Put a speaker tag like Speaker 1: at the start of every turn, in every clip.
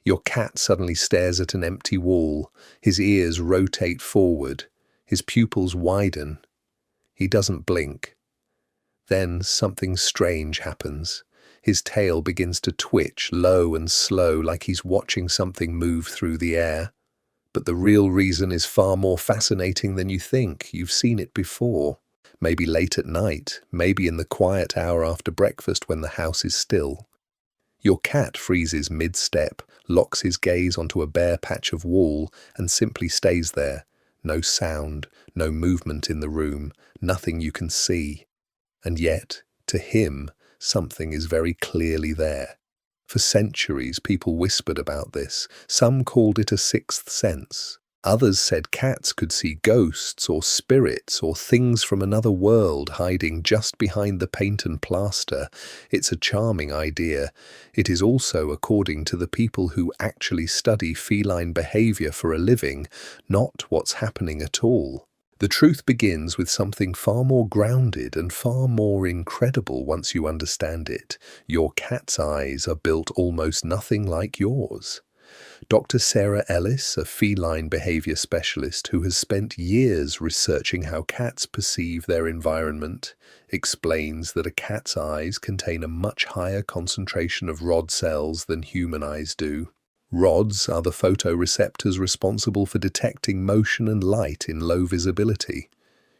Speaker 1: Your cat suddenly stares at an empty wall. His ears rotate forward. His pupils widen. He doesn't blink. Then something strange happens. His tail begins to twitch, low and slow, like he's watching something move through the air. But the real reason is far more fascinating than you think. You've seen it before. Maybe late at night, maybe in the quiet hour after breakfast when the house is still. Your cat freezes mid-step, locks his gaze onto a bare patch of wall, and simply stays there. No sound, no movement in the room, nothing you can see. And yet, to him, something is very clearly there. For centuries, people whispered about this. Some called it a sixth sense. Others said cats could see ghosts or spirits or things from another world hiding just behind the paint and plaster. It's a charming idea. It is also according to the people who actually study feline behavior for a living, not what's happening at all. The truth begins with something far more grounded and far more incredible once you understand it. Your cat's eyes are built almost nothing like yours. Dr. Sarah Ellis, a feline behavior specialist who has spent years researching how cats perceive their environment, explains that a cat's eyes contain a much higher concentration of rod cells than human eyes do. Rods are the photoreceptors responsible for detecting motion and light in low visibility.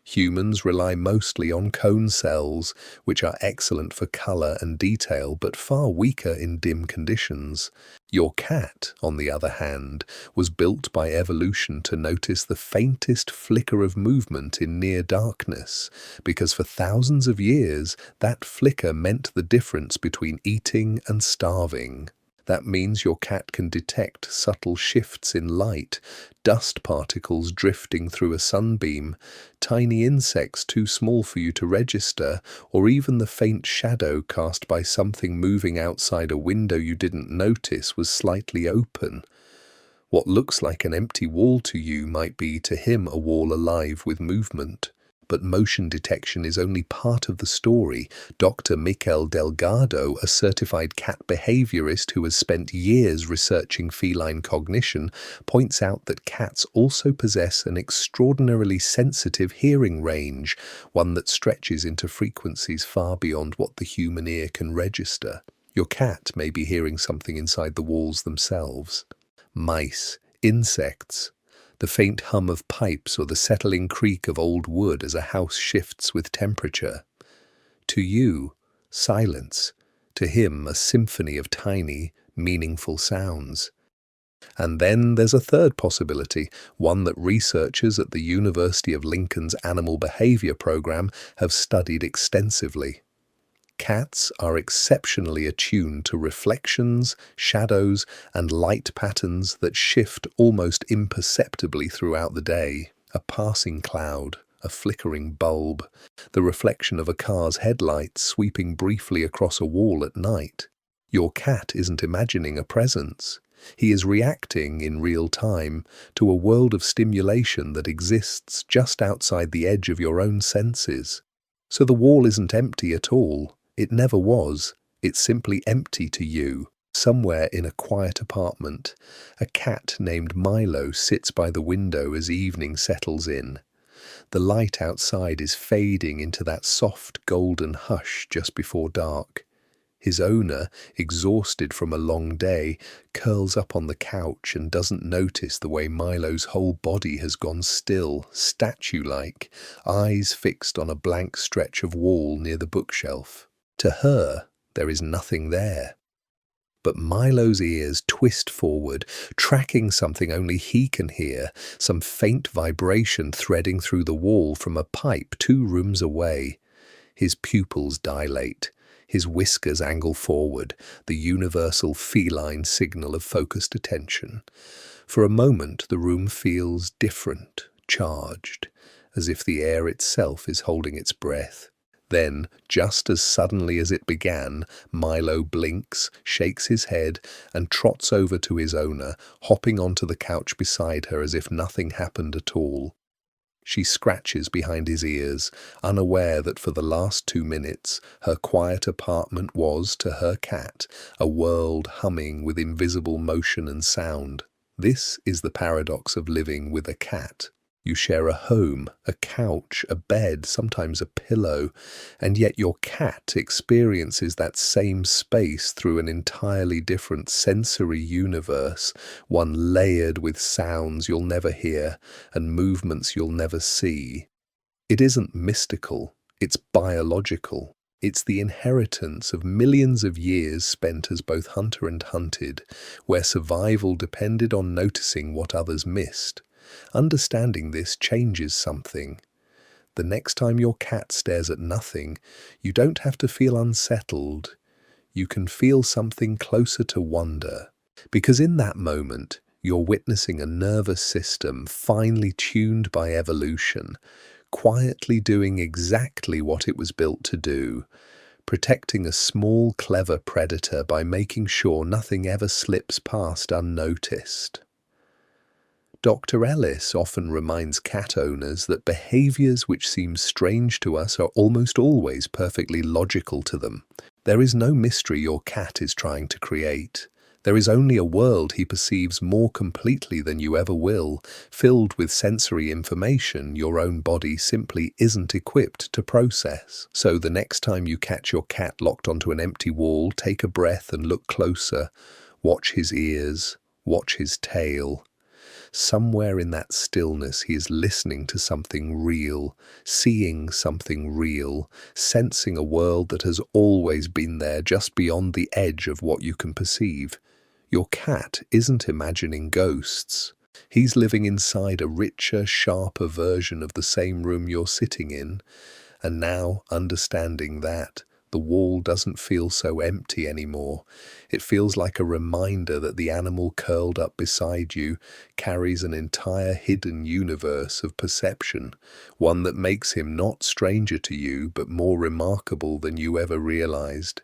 Speaker 1: Humans rely mostly on cone cells, which are excellent for color and detail but far weaker in dim conditions. Your cat, on the other hand, was built by evolution to notice the faintest flicker of movement in near darkness, because for thousands of years that flicker meant the difference between eating and starving. That means your cat can detect subtle shifts in light, dust particles drifting through a sunbeam, tiny insects too small for you to register, or even the faint shadow cast by something moving outside a window you didn't notice was slightly open. What looks like an empty wall to you might be to him a wall alive with movement. But motion detection is only part of the story. Dr. Mikel Delgado, a certified cat behaviorist who has spent years researching feline cognition, points out that cats also possess an extraordinarily sensitive hearing range, one that stretches into frequencies far beyond what the human ear can register. Your cat may be hearing something inside the walls themselves. Mice, insects, the faint hum of pipes or the settling creak of old wood as a house shifts with temperature. To you, silence. To him, a symphony of tiny, meaningful sounds. And then there's a third possibility, one that researchers at the University of Lincoln's Animal Behavior Program have studied extensively. Cats are exceptionally attuned to reflections, shadows, and light patterns that shift almost imperceptibly throughout the day. A passing cloud, a flickering bulb, the reflection of a car's headlights sweeping briefly across a wall at night. Your cat isn't imagining a presence. He is reacting in real time to a world of stimulation that exists just outside the edge of your own senses. So the wall isn't empty at all. It never was. It's simply empty to you. Somewhere in a quiet apartment, a cat named Milo sits by the window as evening settles in. The light outside is fading into that soft golden hush just before dark. His owner, exhausted from a long day, curls up on the couch and doesn't notice the way Milo's whole body has gone still, statue-like, eyes fixed on a blank stretch of wall near the bookshelf. To her, there is nothing there. But Milo's ears twist forward, tracking something only he can hear, some faint vibration threading through the wall from a pipe 2 rooms away. His pupils dilate. His whiskers angle forward, the universal feline signal of focused attention. For a moment, the room feels different, charged, as if the air itself is holding its breath. Then, just as suddenly as it began, Milo blinks, shakes his head, and trots over to his owner, hopping onto the couch beside her as if nothing happened at all. She scratches behind his ears, unaware that for the last 2 minutes her quiet apartment was, to her cat, a world humming with invisible motion and sound. This is the paradox of living with a cat. You share a home, a couch, a bed, sometimes a pillow, and yet your cat experiences that same space through an entirely different sensory universe, one layered with sounds you'll never hear and movements you'll never see. It isn't mystical, it's biological. It's the inheritance of millions of years spent as both hunter and hunted, where survival depended on noticing what others missed. Understanding this changes something. The next time your cat stares at nothing, you don't have to feel unsettled. You can feel something closer to wonder. Because in that moment, you're witnessing a nervous system finely tuned by evolution, quietly doing exactly what it was built to do, protecting a small, clever predator by making sure nothing ever slips past unnoticed. Dr. Ellis often reminds cat owners that behaviors which seem strange to us are almost always perfectly logical to them. There is no mystery your cat is trying to create. There is only a world he perceives more completely than you ever will, filled with sensory information your own body simply isn't equipped to process. So the next time you catch your cat locked onto an empty wall, take a breath and look closer. Watch his ears, watch his tail. Somewhere in that stillness he is listening to something real, seeing something real, sensing a world that has always been there just beyond the edge of what you can perceive. Your cat isn't imagining ghosts. He's living inside a richer, sharper version of the same room you're sitting in. And now, understanding that, the wall doesn't feel so empty anymore. It feels like a reminder that the animal curled up beside you carries an entire hidden universe of perception, one that makes him not stranger to you but more remarkable than you ever realized.